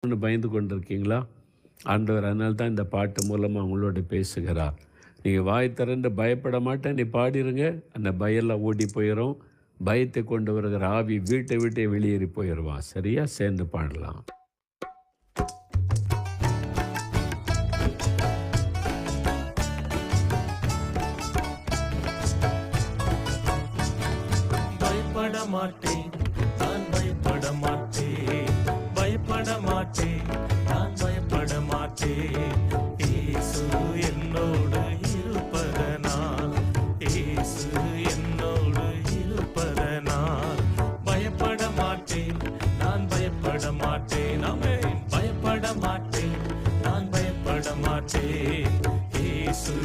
பயந்து கொண்டிருக்கீங்களா? ஆண்டவர் அதனால தான் இந்த பாட்டு மூலமா உங்களோட பேசுகிறார். நீங்க வாய் திறந்து பயப்பட மாட்டேன் நீ பாடிருங்க. அந்த பயம்லாம் ஓடி போயிரும். பயத்தை கொண்டு வருகிற ஆவி வீட்டை விட்டே வெளியேறி போயிருவான். சரியா? சேர்ந்து பாடலாம். பயப்பட மாட்டேன், நான் பயப்பட மாட்டேன், பயப்பட மாட்டேன், நான் பயப்பட மாட்டேன். இயேசு என்னோடு இருப்பதனால், இயேசு என்னோடு இருப்பதனால் பயப்பட மாட்டேன், நான் பயப்பட மாட்டேன். ஆமென். பயப்பட மாட்டேன், நான் பயப்பட மாட்டேன். இயேசு